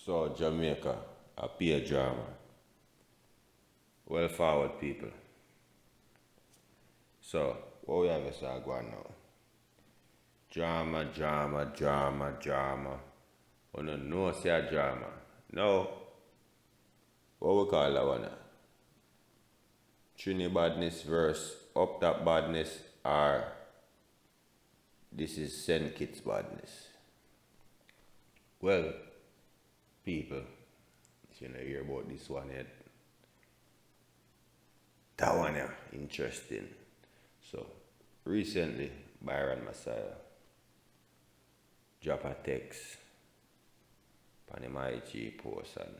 So Jamaica, a peer drama. Well forward people. So what we have is going now. Drama. We don't know say a drama. No. What we call that one? Trini badness versus UPTOP badness, or this is St. Kitts badness. Well, people, if you don't hear about this one yet, that one yeah, interesting. So recently, BYRON MESSIA drop a text on him IG post and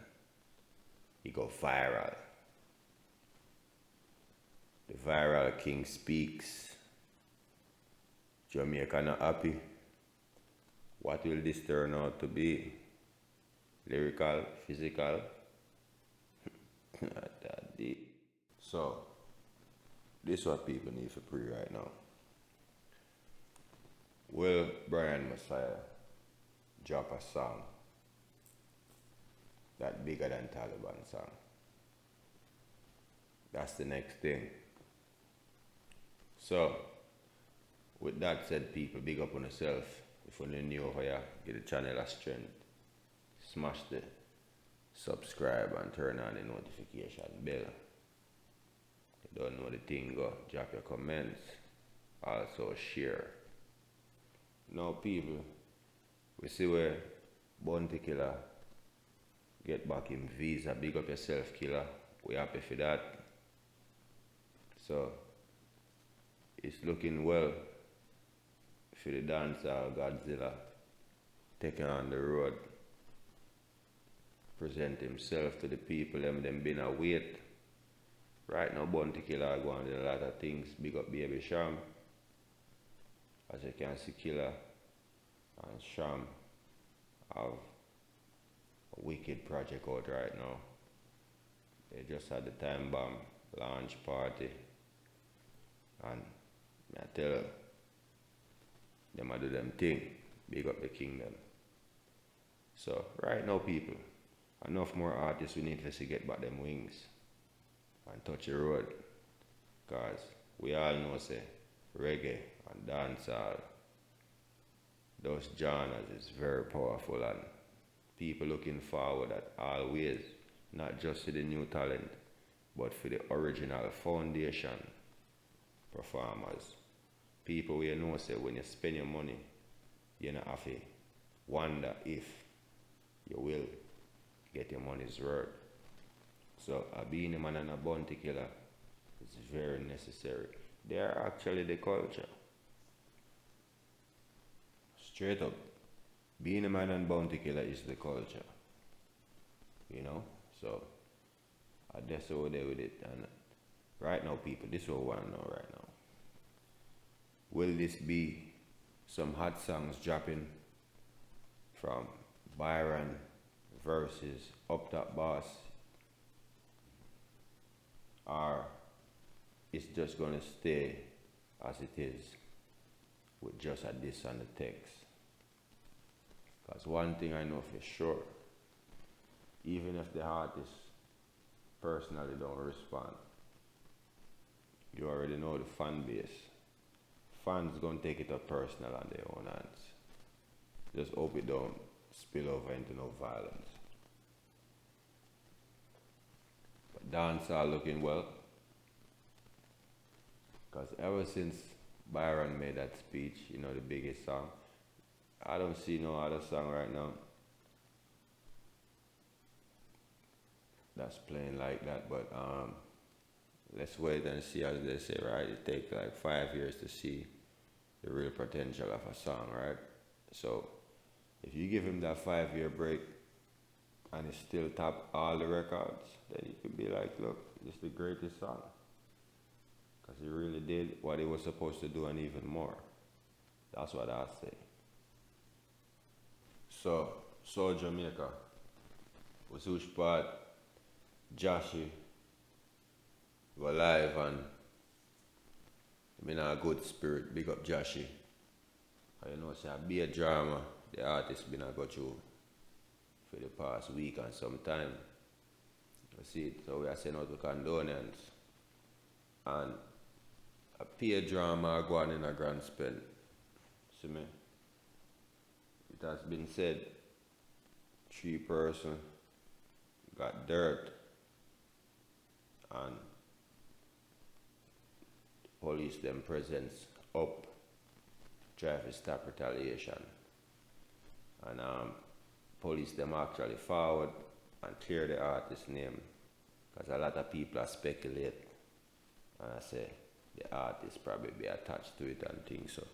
he go viral. The viral king speaks. Jamaica not happy. What will this turn out to be? Lyrical, physical? Not that deep. So, this is what people need to pray right now. Will BYRON MESSIA drop a song that bigger than Taliban song? That's the next thing. So, with that said, people, big up on yourself. If you're new over here, get the channel a strength. Smash the subscribe and turn on the notification bell. You don't know the thing, go drop your comments. Also share. Now people, we see where Bounty Killer get back in visa. Big up yourself, Killer. We happy for that. So it's looking well for the dancehall Godzilla taking on the road. Present himself to the people, them been a wait. Right now Bounty Killer going to do a lot of things. Big up Baby Sham. As you can see, Killer and Sham have a wicked project out right now. They just had the Time Bomb launch party, and I tell you, them a do them thing. Big up the kingdom. So right now people, enough more artists we need to get back them wings and touch the road. Cause we all know say reggae and dancehall, those genres is very powerful, and people looking forward at always, not just to the new talent, but for the original foundation performers. People we know say when you spend your money, you don't have to wonder if you will get your money's worth. So a Beenie Man and a Bounty Killer is very necessary. They are actually the culture. Straight up, Beenie Man and Bounty Killer is the culture. You know? So that's how they with it. And right now people, this is what we want to know right now. Will this be some hot songs dropping from BYRON versus UPTOP Boss, or it's just going to stay as it is with just a diss on the text? Because one thing I know for sure, even if the artist personally don't respond, you already know the fan base. Fans gonna take it up personal on their own hands. Just hope it don't spill over into no violence. But dancehall looking well. Because ever since BYRON made that speech, you know, the biggest song, I don't see no other song right now that's playing like that. But let's wait and see, as they say, right? It takes like 5 years to see the real potential of a song, right? So if you give him that 5-year break and he still top all the records, then you could be like, look, this is the greatest song. Because he really did what he was supposed to do and even more. That's what I say. So Jamaica, was which part Joshy go live, and I'm in a good spirit. Big up Joshy. And you know, say a be a drama the artist been a go through for the past week and some time. You see it? So we are sending out the condolence. And a peer drama go on in a grand spell. See me? It has been said 3 persons got dirt and police them presence up, try to stop retaliation. And police them actually forward and clear the artist's name, because a lot of people are speculate and I say the artist probably be attached to it and things. So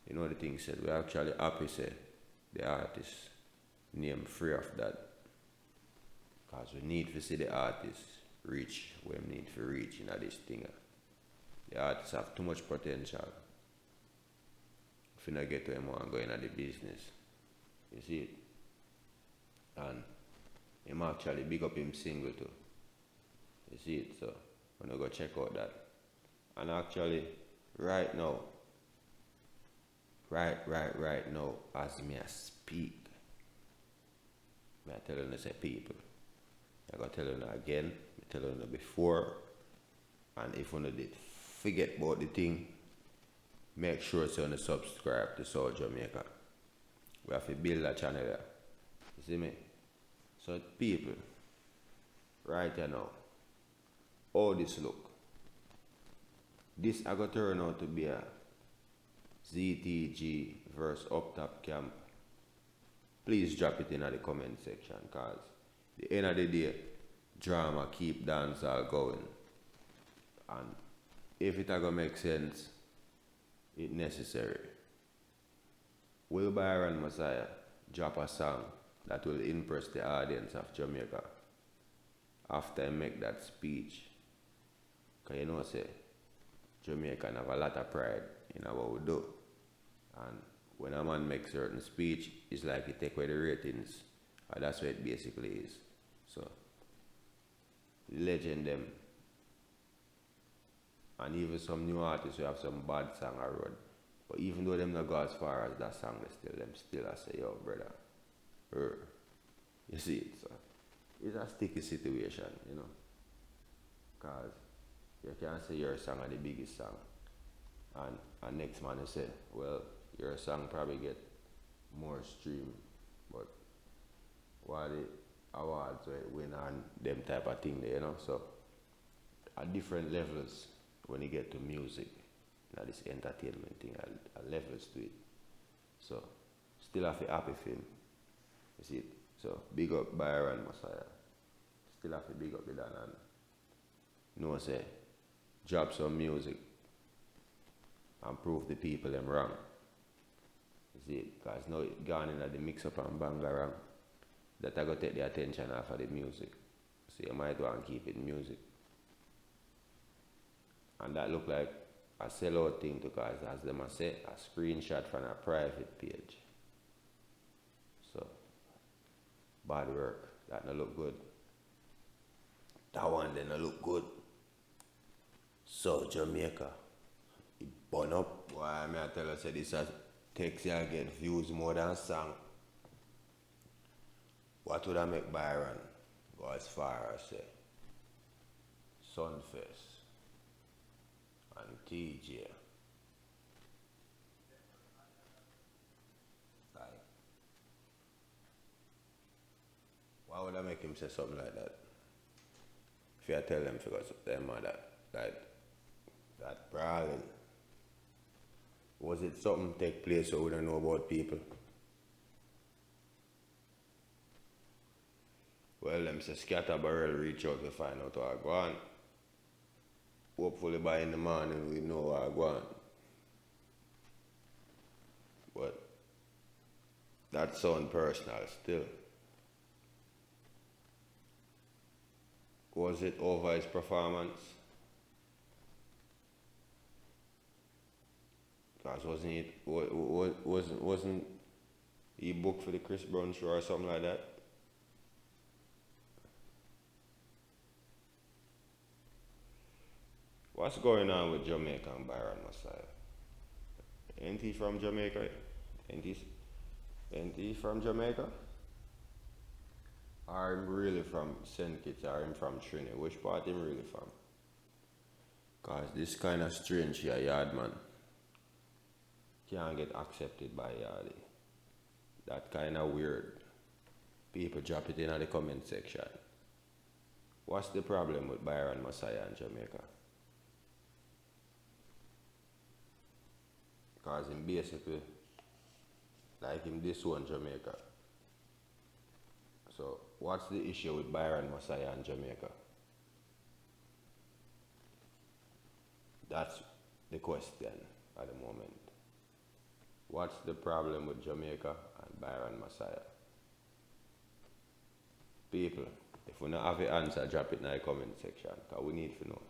you know the thing said, we actually happy say the artist name free of that, because we need to see the artist reach where we need to reach in this thing. The artists have too much potential. If you not get to him and go into the business, you see it. And him actually big up him single too. You see it, so I'm gonna go check out that. And actually, right now, right now, as me I speak, I tell you say people. I gotta tell you again, I tell you before, and if you did forget about the thing, make sure you subscribe to South Jamaica. We have to build a channel there. You see me? So people, right here now, how this look? This I got turn out to be a ZTG versus UPTOP camp. Please drop it in the comment section, cause the end of the day, drama keep dancehall going. And if it gonna make sense, it's necessary. Will BYRON MESSIA drop a song that will impress the audience of Jamaica after I make that speech? Because you know, say, Jamaican have a lot of pride in what we do. And when a man makes certain speech, it's like he take away the ratings. And that's what it basically is. So, legend them. And even some new artists who have some bad song I wrote. But even though them not go as far as that song, them still I say, yo, brother. You see it, so it's a sticky situation, you know. Because you can't say your song are the biggest song. And next man will say, well, your song probably get more stream, but what the awards win on them type of thing there, you know. So at different levels when you get to music, now this entertainment thing, are levels to it. So still have a happy film. You see it? So big up BYRON MESSIA. Still have to big up the Dan and no say drop some music and prove the people them wrong. You see it? Because now it gone in the mix up and bang around. That I go take the attention off of the music. So you might want to keep it music. And that look like a sellout thing because as them say, a screenshot from a private page. So bad work. That no look good. That one then no look good. So Jamaica, it burn up. Why may I tell you say this takes you get views more than song. What would I make BYRON go as far as say Sunfest and TEEJAY? Like, why would I make him say something like that? If I tell them because of them or that brawling, was it something take place so we don't know about people? Well, them say scatter barrel reach out to find out what I go on. Hopefully by in the morning we know what I go on. But that sound personal still. Was it over his performance? Because wasn't he booked for the Chris Brown show or something like that? What's going on with Jamaican BYRON MESSIA? Ain't he from Jamaica? Ain't he from Jamaica? Are him really from St. Kitts or him from Trinity? Which part him really from? Cause this kind of strange here, yard man, can't get accepted by Yardy. That kind of weird. People drop it in the comment section. What's the problem with BYRON MESSIA in Jamaica? Cause him basically like him this one Jamaica. So what's the issue with BYRON MESSIA in Jamaica? That's the question at the moment. What's the problem with Jamaica and BYRON MESSIA? People, if we don't have the answer, drop it in the comment section, because we need to know.